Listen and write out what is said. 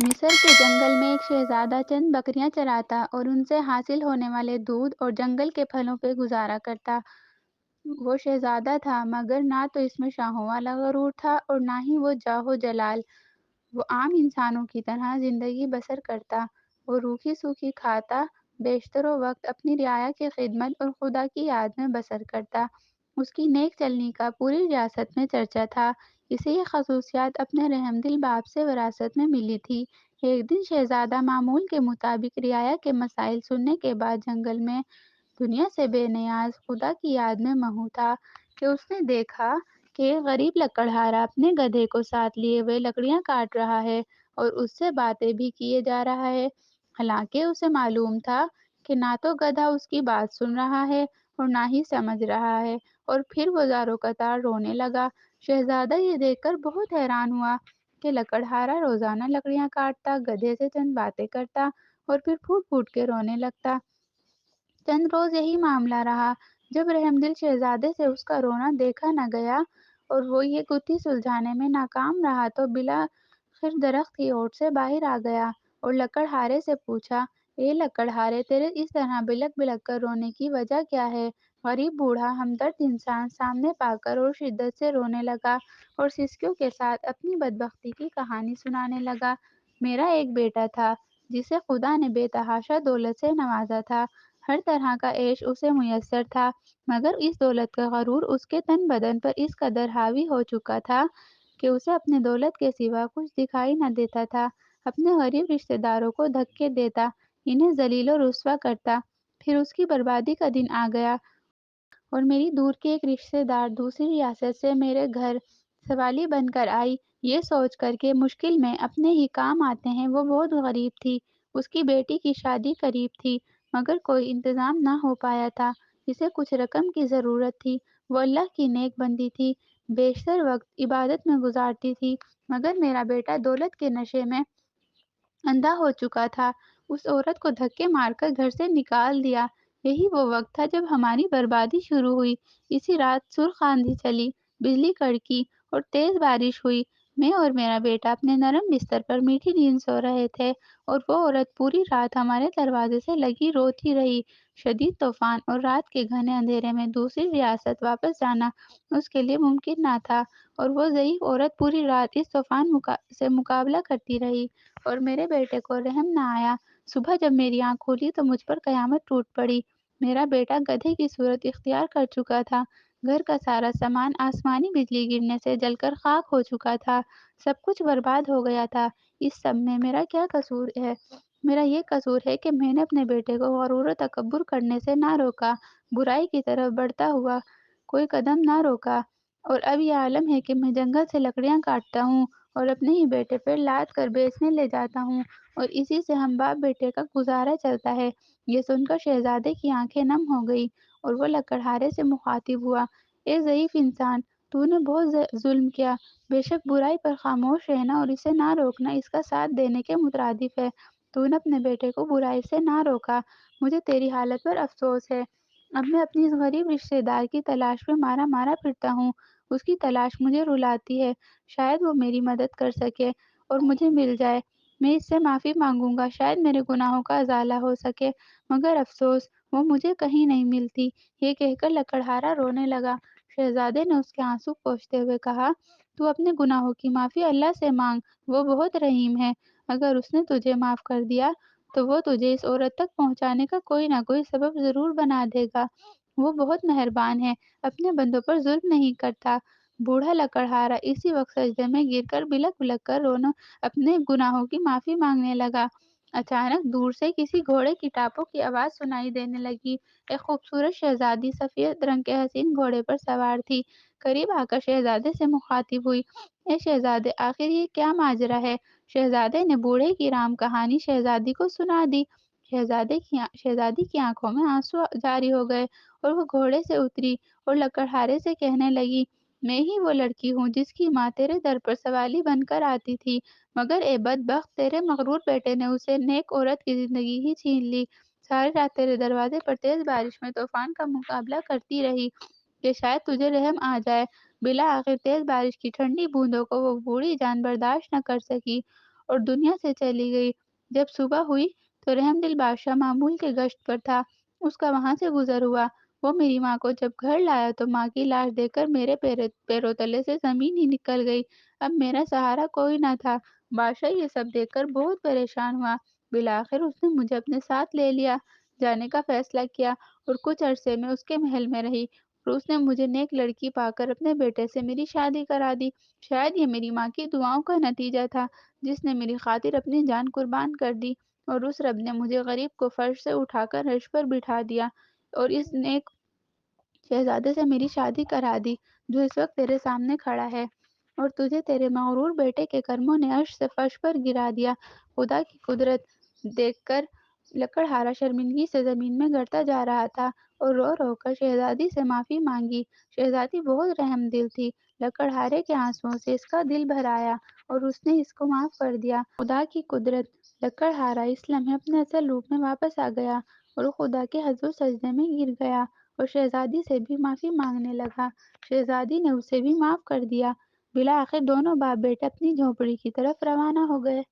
مصر کے جنگل میں ایک شہزادہ چند بکریاں چراتا اور ان سے حاصل ہونے والے دودھ اور جنگل کے پھلوں پہ گزارا کرتا۔ وہ شہزادہ تھا مگر نہ تو اس میں شاہوں والا غرور تھا اور نہ ہی وہ جاہ و جلال۔ وہ عام انسانوں کی طرح زندگی بسر کرتا۔ وہ روکھی سوکھی کھاتا، بیشتر وقت اپنی رعایا کی خدمت اور خدا کی یاد میں بسر کرتا۔ اس کی نیک چلنی کا پوری ریاست میں چرچا تھا۔ اسے یہ خصوصیات اپنے رحم دل باپ سے وراثت میں ملی تھی۔ ایک دن شہزادہ معمول کے مطابق رعایا کے مسائل سننے کے بعد جنگل میں دنیا سے بے نیاز خدا کی یاد میں مہو تھا کہ اس نے دیکھا کہ ایک غریب لکڑہارا اپنے گدھے کو ساتھ لیے ہوئے لکڑیاں کاٹ رہا ہے اور اس سے باتیں بھی کیے جا رہا ہے۔ حالانکہ اسے معلوم تھا کہ نہ تو گدھا اس کی بات سن رہا ہے اور نہ ہی سمجھ رہا ہے، اور پھر وہ زاروں قطار رونے لگا۔ شہزادہ یہ دیکھ کر بہت حیران ہوا کہ لکڑہارا روزانہ لکڑیاں کاٹتا، گدھے سے چند باتیں کرتا اور پھر پھوٹ پھوٹ کے رونے لگتا۔ چند روز یہی معاملہ رہا۔ جب رحم دل شہزادے سے اس کا رونا دیکھا نہ گیا اور وہ یہ گتھی سلجھانے میں ناکام رہا تو بالآخر درخت کی اوٹ سے باہر آ گیا اور لکڑہارے سے پوچھا، اے لکڑہارے، تیرے اس طرح بلک بلک کر رونے کی وجہ کیا ہے؟ غریب بوڑھا ہمدرد انسان سامنے پا کر اور شدت سے رونے لگا اور سسکیوں کے ساتھ اپنی بدبختی کی کہانی سنانے لگا۔ میرا ایک بیٹا تھا جسے خدا نے بے تحاشا دولت سے نوازا تھا۔ ہر طرح کا عیش اسے میسر تھا، مگر اس دولت کا غرور اس کے تن بدن پر اس قدر حاوی ہو چکا تھا کہ اسے اپنے دولت کے سوا کچھ دکھائی نہ دیتا تھا۔ اپنے غریب رشتہ داروں کو دھکے دیتا، انہیں ذلیل و رسوا کرتا۔ پھر اس کی بربادی کا دن آ گیا اور میری دور کی ایک رشتہ دار دوسری ریاست سے میرے گھر سوالی بن کر آئی، یہ سوچ کر کہ مشکل میں اپنے ہی کام آتے ہیں۔ وہ بہت غریب تھی، اس کی بیٹی کی شادی قریب تھی مگر کوئی انتظام نہ ہو پایا تھا۔ اسے کچھ رقم کی ضرورت تھی۔ وہ اللہ کی نیک بندی تھی، بیشتر وقت عبادت میں گزارتی تھی، مگر میرا بیٹا دولت کے نشے میں اندھا ہو چکا تھا۔ اس عورت کو دھکے مار کر گھر سے نکال دیا۔ یہی وہ وقت تھا جب ہماری بربادی شروع ہوئی۔ اسی رات سرخ آندھی چلی، بجلی کڑکی اور تیز بارش ہوئی۔ میں اور میرا بیٹا اپنے نرم بستر پر میٹھی نیند سو رہے تھے اور وہ عورت پوری رات ہمارے دروازے سے لگی روتی رہی۔ شدید طوفان اور رات کے گھنے اندھیرے میں دوسری ریاست واپس جانا اس کے لیے ممکن نہ تھا، اور وہ ضعیف عورت پوری رات اس طوفان سے مقابلہ کرتی رہی اور میرے بیٹے کو رحم نہ آیا۔ صبح جب میری آنکھ کھلی تو مجھ پر قیامت ٹوٹ پڑی۔ میرا بیٹا گدھے کی صورت اختیار کر چکا تھا۔ گھر کا سارا سامان آسمانی بجلی گرنے سے جل کر خاک ہو چکا تھا۔ سب کچھ برباد ہو گیا تھا۔ اس سب میں میرا کیا قصور ہے؟ میرا یہ قصور ہے کہ میں نے اپنے بیٹے کو غرور و تکبر کرنے سے نہ روکا، برائی کی طرف بڑھتا ہوا کوئی قدم نہ روکا، اور اب یہ عالم ہے کہ میں جنگل سے لکڑیاں کاٹتا ہوں اور اپنے ہی بیٹے پر لاد کر بیچنے لے جاتا ہوں، اور اسی سے ہم باپ بیٹے کا گزارا چلتا ہے۔ یہ سن کر شہزادے کی آنکھیں نم ہو گئی اور وہ لکڑہارے سے مخاطب ہوا، اے ضعیف انسان، تو نے بہت ظلم کیا۔ بے شک برائی پر خاموش رہنا اور اسے نہ روکنا اس کا ساتھ دینے کے مترادف ہے۔ تو نے اپنے بیٹے کو برائی سے نہ روکا۔ مجھے تیری حالت پر افسوس ہے۔ اب میں اپنی اس غریب رشتہ دار کی تلاش میں مارا مارا پھرتا ہوں۔ اس کی تلاش مجھے رلاتی ہے۔ شاید وہ میری مدد کر سکے اور مجھے مل جائے۔ میں اس سے معافی مانگوں گا، شاید میرے گناہوں کا ازالہ ہو سکے، مگر افسوس وہ مجھے کہیں نہیں ملتی۔ یہ کہہ کر لکڑہارا رونے لگا۔ شہزادے نے اس کے آنسو پوچھتے ہوئے کہا، تو اپنے گناہوں کی معافی اللہ سے مانگ، وہ بہت رحیم ہے۔ اگر اس نے تجھے معاف کر دیا تو وہ تجھے اس عورت تک پہنچانے کا کوئی نہ کوئی سبب ضرور بنا دے گا۔ وہ بہت مہربان ہے، اپنے بندوں پر ظلم نہیں کرتا۔ بوڑھا لکڑہارا اسی وقت سجدے میں گر کر بلک بلک کر رونا اپنے گناہوں کی معافی مانگنے لگا۔ اچانک دور سے کسی گھوڑے کی ٹاپوں کی آواز سنائی دینے لگی۔ ایک خوبصورت شہزادی سفید رنگ کے حسین گھوڑے پر سوار تھی، قریب آ کر شہزادے سے مخاطب ہوئی، اے شہزادے، آخر یہ کیا ماجرا ہے؟ شہزادے نے بوڑھے کی رام کہانی شہزادی کو سنا دی۔ شہزادی کی آنکھوں میں آنسو جاری ہو گئے اور وہ گھوڑے سے اتری اور لکڑہارے سے کہنے لگی، میں ہی وہ لڑکی ہوں جس کی ماں تیرے در پر سوالی بن کر آتی تھی، مگر اے بدبخت، تیرے مغرور بیٹے نے اسے نیک عورت کی زندگی ہی چھین لی۔ ساری رات تیرے دروازے پر تیز بارش میں طوفان کا مقابلہ کرتی رہی کہ شاید تجھے رحم آ جائے۔ بالآخر تیز بارش کی ٹھنڈی بوندوں کو وہ بوڑھی جان برداشت نہ کر سکی اور دنیا سے چلی گئی۔ جب صبح ہوئی تو رحم دل بادشاہ معمول کے گشت پر تھا، اس کا وہاں سے گزر ہوا۔ وہ میری ماں کو جب گھر لایا تو ماں کی لاش دیکھ کر میرے پیروں تلے سے زمین ہی نکل گئی۔ اب میرا سہارا کوئی نہ تھا۔ بادشاہ یہ سب دیکھ کر بہت پریشان ہوا۔ بالآخر اس نے مجھے اپنے ساتھ لے لیا، جانے کا فیصلہ کیا اور کچھ عرصے میں اس کے محل میں رہی، اور اس نے مجھے نیک لڑکی پا کر اپنے بیٹے سے میری شادی کرا دی۔ شاید یہ میری ماں کی دعاؤں کا نتیجہ تھا، جس نے میری خاطر اپنی جان قربان کر دی، اور اس رب نے مجھے غریب کو فرش سے اٹھا کر عرش پر بٹھا دیا، اور اس نیک شہزادے سے میری شادی کرا دی، جو اس وقت تیرے سامنے کھڑا ہے، اور تجھے تیرے مغرور بیٹے کے کرموں نے عرش سے فرش پر گرا دیا۔ خدا کی قدرت دیکھ کر لکڑہارا شرمندگی سے زمین میں گرتا جا رہا تھا اور رو رو کر شہزادی سے معافی مانگی۔ شہزادی بہت رحم دل تھی، لکڑہارے کے آنسوؤں سے اس کا دل بھر آیا اور اس نے اس کو معاف کر دیا۔ خدا کی قدرت، لکڑہارا اس لمحے اپنے اصل روپ میں واپس آ گیا اور خدا کے حضور سجدے میں گر گیا اور شہزادی سے بھی معافی مانگنے لگا۔ شہزادی نے اسے بھی معاف کر دیا۔ بالآخر دونوں باپ بیٹے اپنی جھونپڑی کی طرف روانہ ہو گئے۔